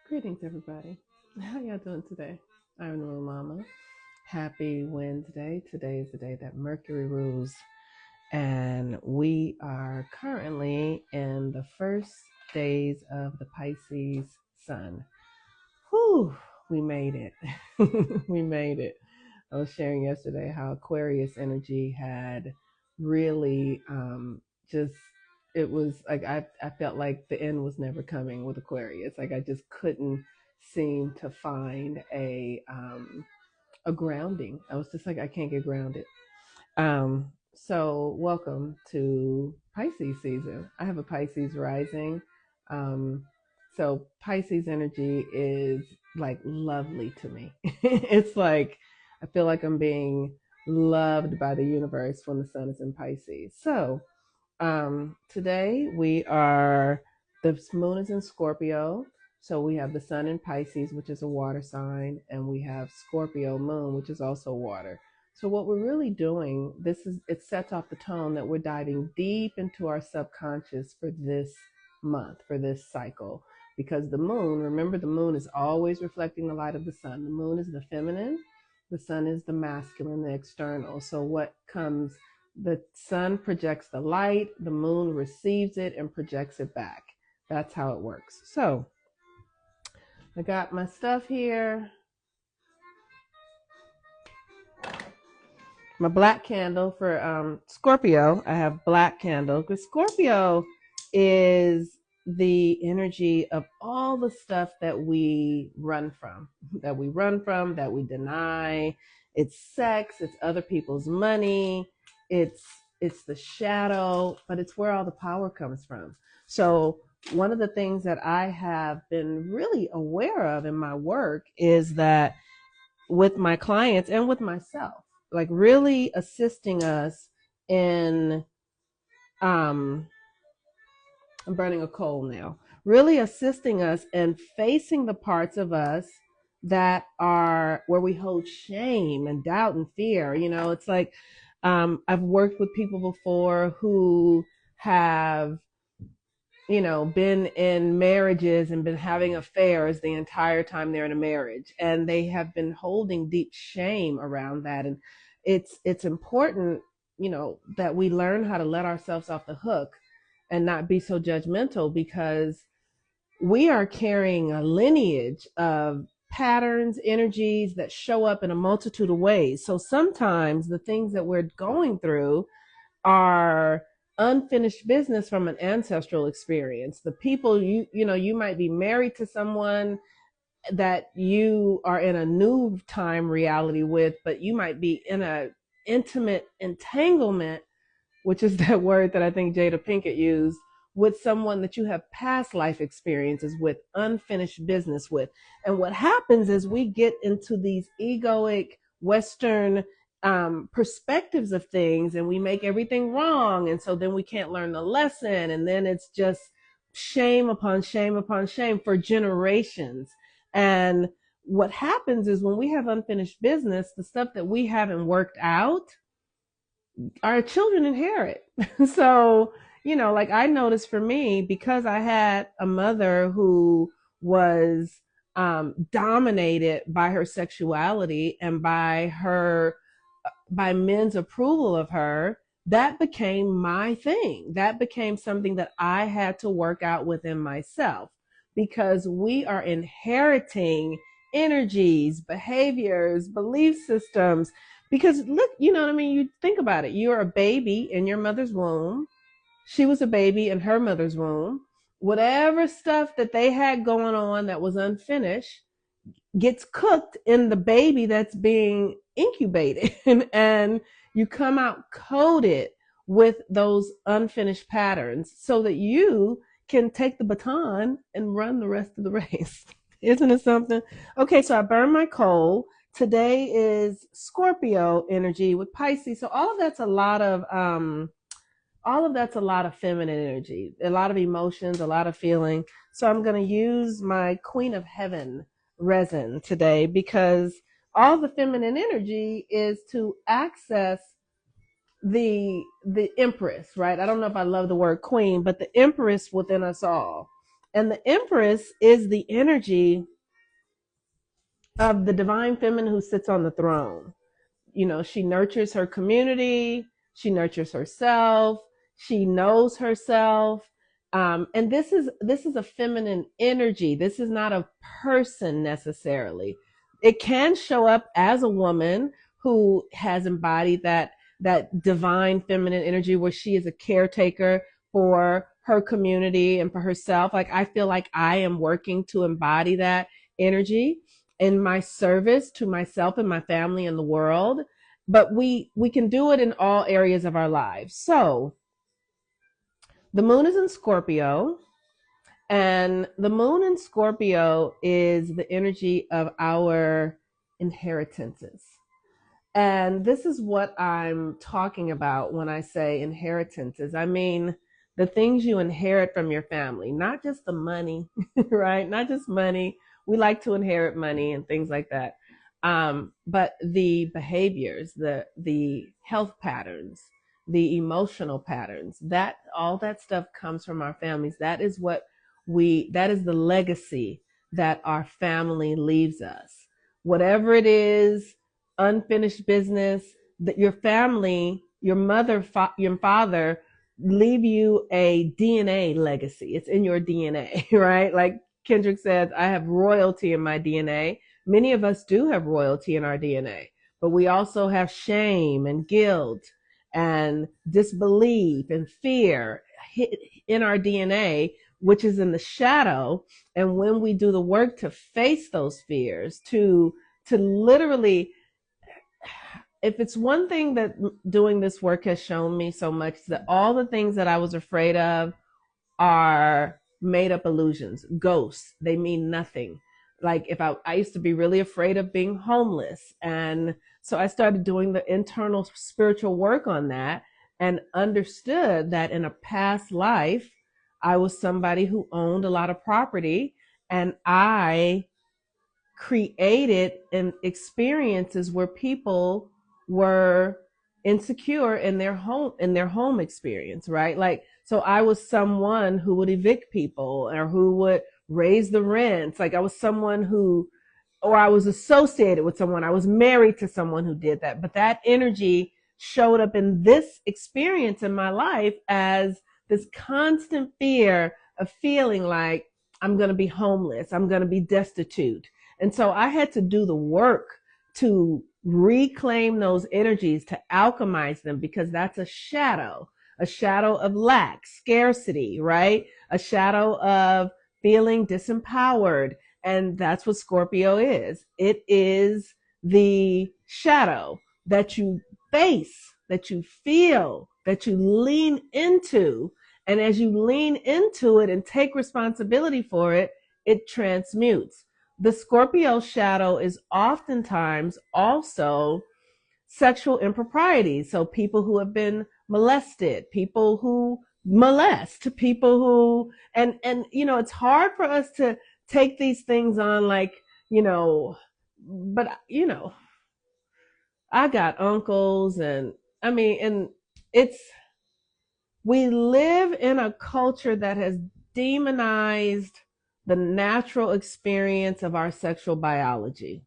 Greetings, everybody. How y'all doing today? I'm Little Mama. Happy Wednesday. Today is the day that Mercury rules, and we are currently in the first days of the Pisces sun. Whew, we made it. We made it. I was sharing yesterday how Aquarius energy had really just, it was like I felt like the end was never coming with Aquarius. Like I just couldn't seem to find a grounding. I was just like, I can't get grounded. So welcome to Pisces season. I have a Pisces rising. Um, so Pisces energy is like lovely to me. It's like I feel like I'm being loved by the universe when the sun is in Pisces. So today the moon is in Scorpio. So we have the sun in Pisces, which is a water sign, and we have Scorpio moon, which is also water. So what we're really doing, it sets off the tone that we're diving deep into our subconscious for this month, for this cycle. Because the moon, remember, the moon is always reflecting the light of the sun. The moon is the feminine, the sun is the masculine, the external. So the sun projects the light, the moon receives it and projects it back. That's how it works. So I got my stuff here. My black candle for Scorpio. I have black candle because Scorpio is the energy of all the stuff that we run from, that we deny. It's sex, it's other people's money, it's the shadow, but it's where all the power comes from. So one of the things that I have been really aware of in my work is that with my clients and with myself, like really assisting us in I'm burning a coal now, really assisting us in facing the parts of us that are where we hold shame and doubt and fear. It's like I've worked with people before who have been in marriages and been having affairs the entire time they're in a marriage, and they have been holding deep shame around that. And it's important, that we learn how to let ourselves off the hook and not be so judgmental, because we are carrying a lineage of patterns, energies that show up in a multitude of ways. So sometimes the things that we're going through are unfinished business from an ancestral experience. The people you might be married to someone that you are in a new time reality with, but you might be in a intimate entanglement, which is that word that I think Jada Pinkett used, with someone that you have past life experiences with, unfinished business with. And what happens is we get into these egoic Western perspectives of things, and we make everything wrong. And so then we can't learn the lesson. And then it's just shame upon shame upon shame for generations. And what happens is when we have unfinished business, the stuff that we haven't worked out, our children inherit. So, like I noticed for me, because I had a mother who was dominated by her sexuality and by men's approval of her, that became my thing. That became something that I had to work out within myself, because we are inheriting energies, behaviors, belief systems. Because look, you know what I mean? You think about it. You're a baby in your mother's womb. She was a baby in her mother's womb. Whatever stuff that they had going on that was unfinished gets cooked in the baby that's being incubated. And you come out coated with those unfinished patterns so that you can take the baton and run the rest of the race. Isn't it something? Okay, so I burned my coal. Today is Scorpio energy with Pisces. So all of that's a lot of feminine energy, a lot of emotions, a lot of feeling. So I'm going to use my Queen of Heaven resin today, because all the feminine energy is to access the empress, right? I don't know if I love the word queen, but the empress within us all. And the Empress is the energy of the divine feminine who sits on the throne. You know, she nurtures her community, she nurtures herself, she knows herself. And this is a feminine energy. This is not a person necessarily. It can show up as a woman who has embodied that divine feminine energy where she is a caretaker for her community and for herself. Like I feel like I am working to embody that energy in my service to myself and my family and the world. But we can do it in all areas of our lives. So the moon is in Scorpio, and the moon in Scorpio is the energy of our inheritances. And this is what I'm talking about when I say inheritances. I mean, the things you inherit from your family, not just the money, right? Not just money. We like to inherit money and things like that. But the behaviors, the health patterns, the emotional patterns, that all that stuff comes from our families. That is the legacy that our family leaves us. Whatever it is, unfinished business, that your family, your mother, your father leave you a DNA legacy. It's in your DNA, right? Like Kendrick says, I have royalty in my DNA. Many of us do have royalty in our DNA, but we also have shame and guilt and disbelief and fear in our DNA, which is in the shadow. And when we do the work to face those fears, to literally, if it's one thing that doing this work has shown me so much, that all the things that I was afraid of are made up illusions, ghosts. They mean nothing. Like if I used to be really afraid of being homeless. And so I started doing the internal spiritual work on that and understood that in a past life, I was somebody who owned a lot of property, and I created experiences where people were insecure in their home experience, right? Like, so I was someone who would evict people or who would raise the rents. Like I was someone who, or I was associated with someone, I was married to someone who did that. But that energy showed up in this experience in my life as this constant fear of feeling like I'm going to be homeless, I'm going to be destitute. And so I had to do the work to reclaim those energies, to alchemize them, because that's a shadow of lack, scarcity, right? A shadow of feeling disempowered. And that's what Scorpio is. It is the shadow that you face, that you feel, that you lean into. And as you lean into it and take responsibility for it, it transmutes. The Scorpio shadow is oftentimes also sexual improprieties. So people who have been molested, people who molest, people who, and, you know, it's hard for us to take these things on like, you know, but, you know, I got uncles and I mean, and it's, we live in a culture that has demonized the natural experience of our sexual biology.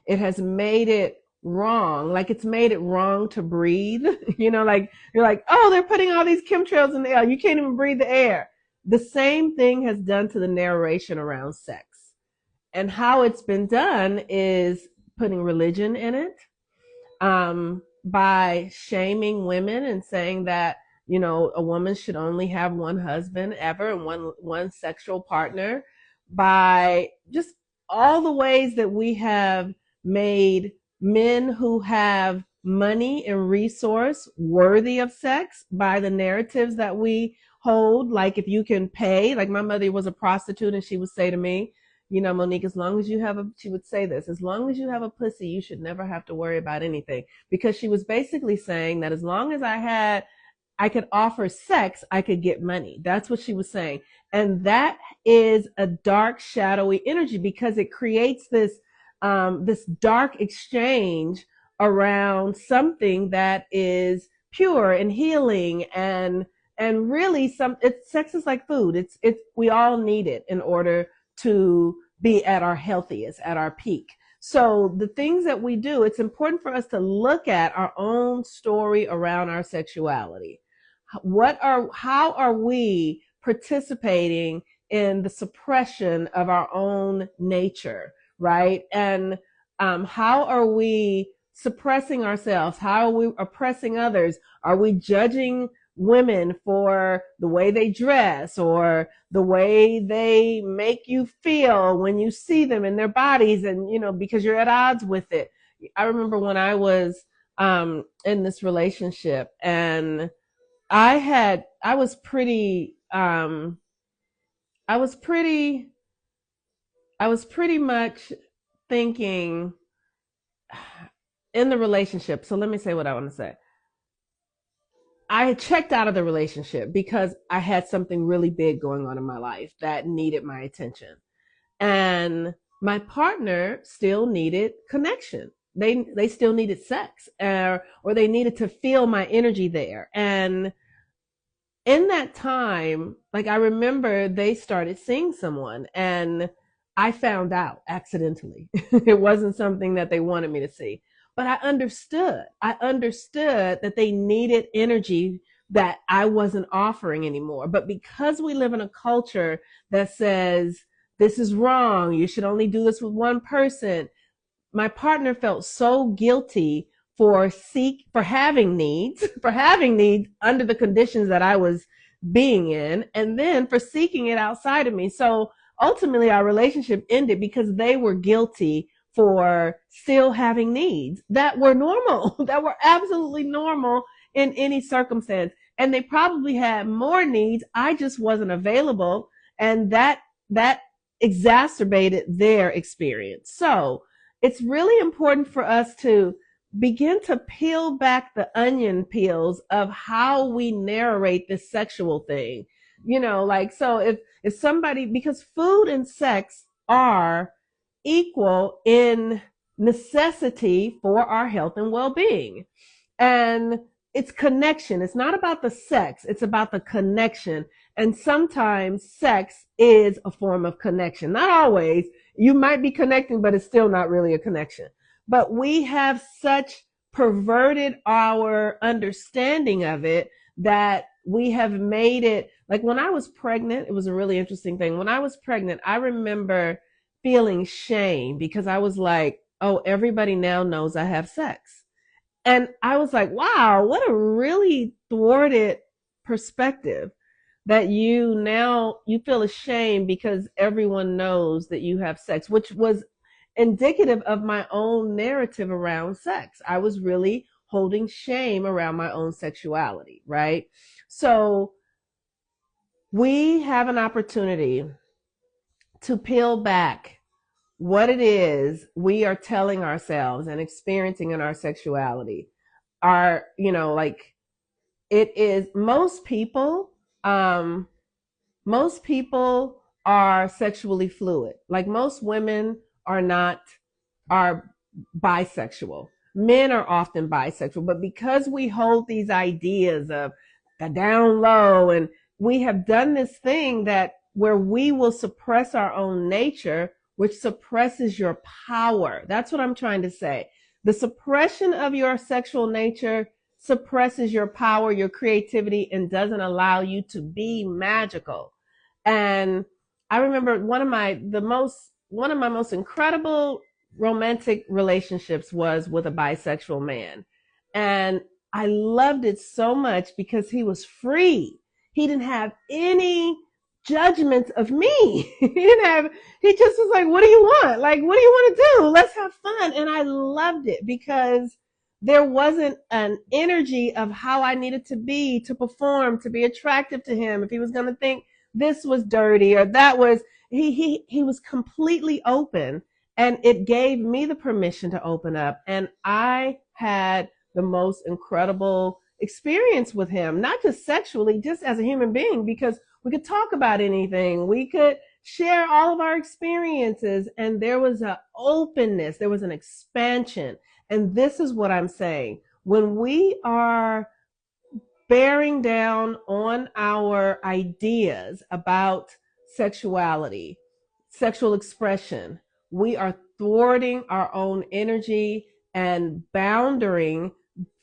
It has made it wrong. Like it's made it wrong to breathe. You know, like you're like, oh, they're putting all these chemtrails in the air. You can't even breathe the air. The same thing has done to the narration around sex. And how it's been done is putting religion in it, by shaming women and saying that, you know, a woman should only have one husband ever and one sexual partner, by just all the ways that we have made men who have money and resource worthy of sex by the narratives that we hold. Like if you can pay, like my mother was a prostitute and she would say to me, you know, Monique, as long as you have she would say this, as long as you have a pussy, you should never have to worry about anything. Because she was basically saying that as long as I could offer sex, I could get money. That's what she was saying. And that is a dark, shadowy energy because it creates this dark exchange around something that is pure and healing And really sex is like food. We all need it in order to be at our healthiest, at our peak. So the things that we do, it's important for us to look at our own story around our sexuality. How are we participating in the suppression of our own nature, right? And how are we suppressing ourselves? How are we oppressing others? Are we judging women for the way they dress or the way they make you feel when you see them in their bodies, and because you're at odds with it? I remember when I was in this relationship, and I was pretty I was pretty I was pretty much thinking in the relationship. So let me say what I want to say. I had checked out of the relationship because I had something really big going on in my life that needed my attention. And my partner still needed connection. They still needed sex, or they needed to feel my energy there. And in that time, like I remember they started seeing someone, and I found out accidentally. It wasn't something that they wanted me to see. But I understood. I understood that they needed energy that I wasn't offering anymore. But because we live in a culture that says this is wrong, you should only do this with one person, my partner felt so guilty for having needs, for having needs under the conditions that I was being in, and then for seeking it outside of me. So ultimately our relationship ended because they were guilty for still having needs that were normal, that were absolutely normal in any circumstance. And they probably had more needs. I just wasn't available. And that exacerbated their experience. So it's really important for us to begin to peel back the onion peels of how we narrate this sexual thing. Like, so if somebody, because food and sex are equal in necessity for our health and well-being. And it's connection. It's not about the sex. It's about the connection. And sometimes sex is a form of connection. Not always. You might be connecting, but it's still not really a connection. But we have such perverted our understanding of it that we have made it, like when I was pregnant, it was a really interesting thing. When I was pregnant, I remember feeling shame because I was like, oh, everybody now knows I have sex. And I was like, wow, what a really thwarted perspective, that you feel ashamed because everyone knows that you have sex, which was indicative of my own narrative around sex. I was really holding shame around my own sexuality, right? So we have an opportunity to peel back what it is we are telling ourselves and experiencing in our sexuality. Like, it is most people are sexually fluid. Like, most women are bisexual. Men are often bisexual, but because we hold these ideas of the down low, and we have done this thing that where we will suppress our own nature, which suppresses your power. That's what I'm trying to say. The suppression of your sexual nature suppresses your power, your creativity, and doesn't allow you to be magical. And I remember one of my most incredible romantic relationships was with a bisexual man. And I loved it so much because he was free. He didn't have any judgments of me. He just was like, what do you want? Like, what do you want to do? Let's have fun. And I loved it because there wasn't an energy of how I needed to be, to perform, to be attractive to him. If he was going to think this was dirty or that was, he was completely open, and it gave me the permission to open up. And I had the most incredible experience with him, not just sexually, just as a human being, because we could talk about anything. We could share all of our experiences, and there was an openness, there was an expansion. And this is what I'm saying. When we are bearing down on our ideas about sexuality, sexual expression. We are thwarting our own energy and bounding,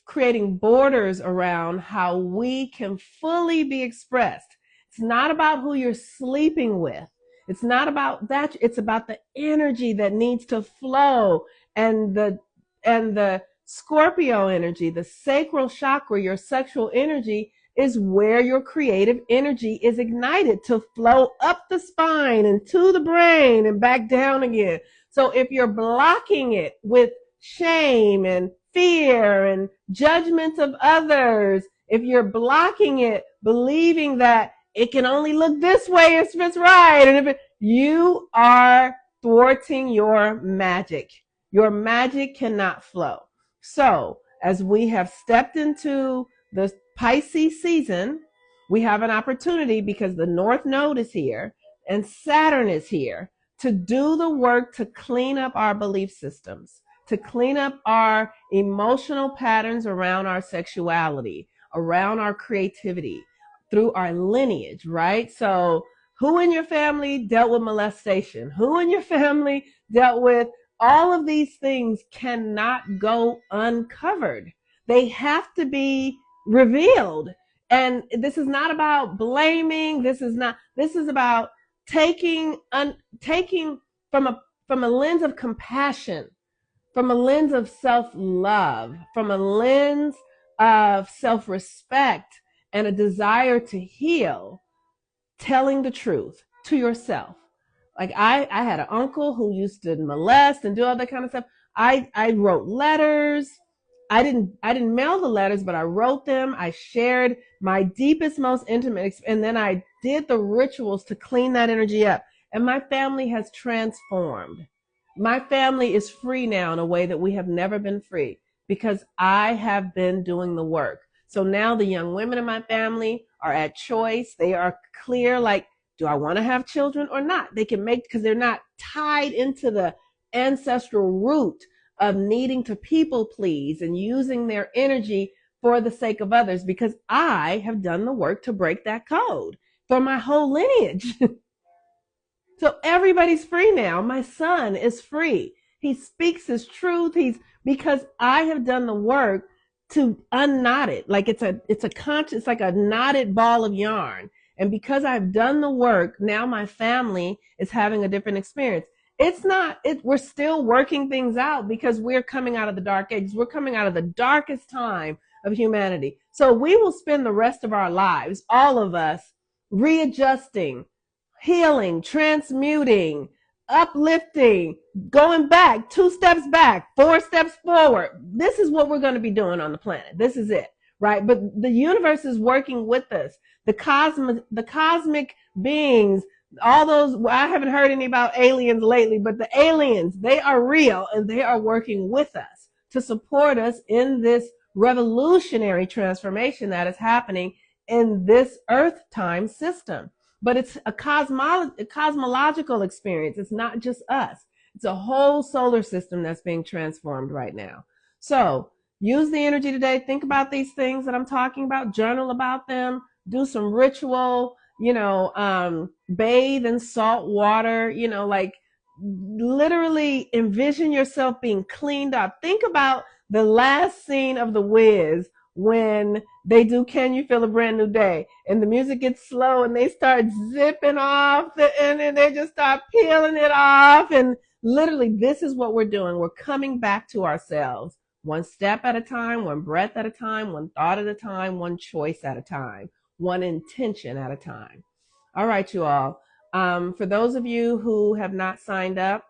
creating borders around how we can fully be expressed. It's not about who you're sleeping with. It's not about that. It's about the energy that needs to flow, and the Scorpio energy, the sacral chakra, your sexual energy is where your creative energy is ignited to flow up the spine and to the brain and back down again. So if you're blocking it with shame and fear and judgment of others, if you're blocking it, believing that it can only look this way if it's right, and you are thwarting your magic. Your magic cannot flow. So, as we have stepped into the Pisces season, we have an opportunity, because the North Node is here and Saturn is here, to do the work to clean up our belief systems, to clean up our emotional patterns around our sexuality, around our creativity, through our lineage, right? So, who in your family dealt with molestation? Who in your family dealt with all of these things? Cannot go uncovered. They have to be revealed. And this is not about blaming. This is about taking from a lens of compassion, from a lens of self-love, from a lens of self-respect and a desire to heal, telling the truth to yourself. Like I had an uncle who used to molest and do all that kind of stuff. I wrote letters. I didn't mail the letters, but I wrote them. I shared my deepest, most intimate, and then I did the rituals to clean that energy up. And my family has transformed. My family is free now in a way that we have never been free, because I have been doing the work. So now the young women in my family are at choice. They are clear, like, do I want to have children or not? They can make, because they're not tied into the ancestral root of needing to people please and using their energy for the sake of others, because I have done the work to break that code for my whole lineage. So everybody's free now. My son is free. He speaks his truth. Because I have done the work to unknot it. Like it's like a knotted ball of yarn. And because I've done the work, now my family is having a different experience. We're still working things out, because we're coming out of the dark ages. We're coming out of the darkest time of humanity. So we will spend the rest of our lives, all of us, readjusting, healing, transmuting, uplifting, going back, 2 steps back, 4 steps forward. This is what we're going to be doing on the planet. This is it, right? But the universe is working with us. The cosmic beings, all those, I haven't heard any about aliens lately, but the aliens, they are real, and they are working with us to support us in this revolutionary transformation that is happening in this Earth time system. But it's a cosmological experience. It's not just us. It's a whole solar system that's being transformed right now. So use the energy today. Think about these things that I'm talking about. Journal about them. Do some ritual, bathe in salt water, like literally envision yourself being cleaned up. Think about the last scene of The Wiz, when they do Can You Feel a Brand New Day, and the music gets slow and they start zipping off and then they just start peeling it off. And literally, this is what we're doing. We're coming back to ourselves, one step at a time, one breath at a time, one thought at a time, one choice at a time, one intention at a time. All right, you all. For those of you who have not signed up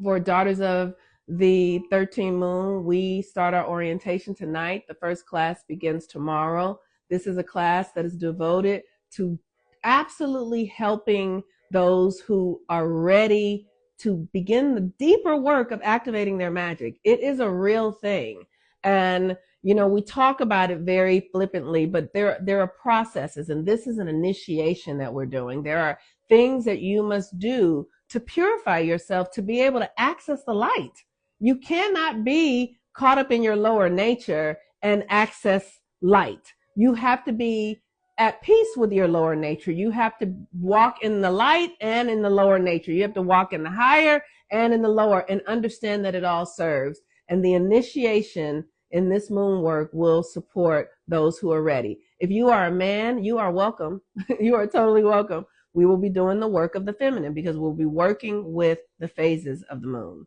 for Daughters of the 13 Moon, we start our orientation tonight. The first class begins tomorrow. This is a class that is devoted to absolutely helping those who are ready to begin the deeper work of activating their magic. It is a real thing. And, we talk about it very flippantly, but there are processes, and this is an initiation that we're doing. There are things that you must do to purify yourself to be able to access the light. You cannot be caught up in your lower nature and access light. you have to be at peace with your lower nature. You have to walk in the light and in the lower nature. You have to walk in the higher and in the lower, and understand that it all serves. And the initiation in this moon work will support those who are ready. If you are a man, you are welcome. You are totally welcome. We will be doing the work of the feminine because we'll be working with the phases of the moon.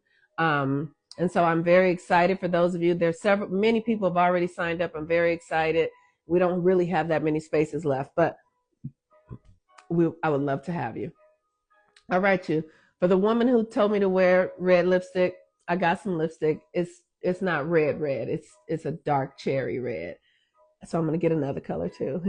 And so I'm very excited for those of you. There's many people have already signed up. I'm very excited. We don't really have that many spaces left, but I would love to have you. All right, you. For the woman who told me to wear red lipstick, I got some lipstick. It's not red. It's a dark cherry red. So I'm gonna get another color too.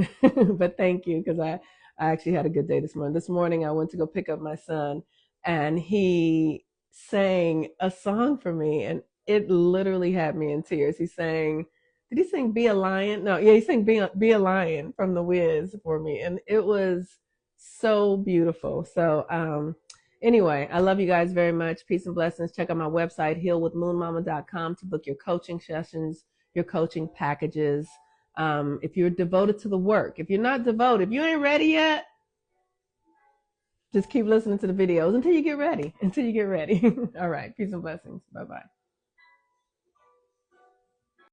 But thank you, because I actually had a good day this morning. This morning I went to go pick up my son, and he sang a song for me, and it literally had me in tears. He sang, did he sing "Be a Lion"? No, yeah, he sang "Be a Lion" from The Wiz for me, and it was so beautiful. So anyway, I love you guys very much. Peace and blessings. Check out my website, healwithmoonmama.com, to book your coaching sessions, your coaching packages. If you're devoted to the work. If you're not devoted, if you ain't ready yet, just keep listening to the videos until you get ready. All right. Peace and blessings. Bye-bye.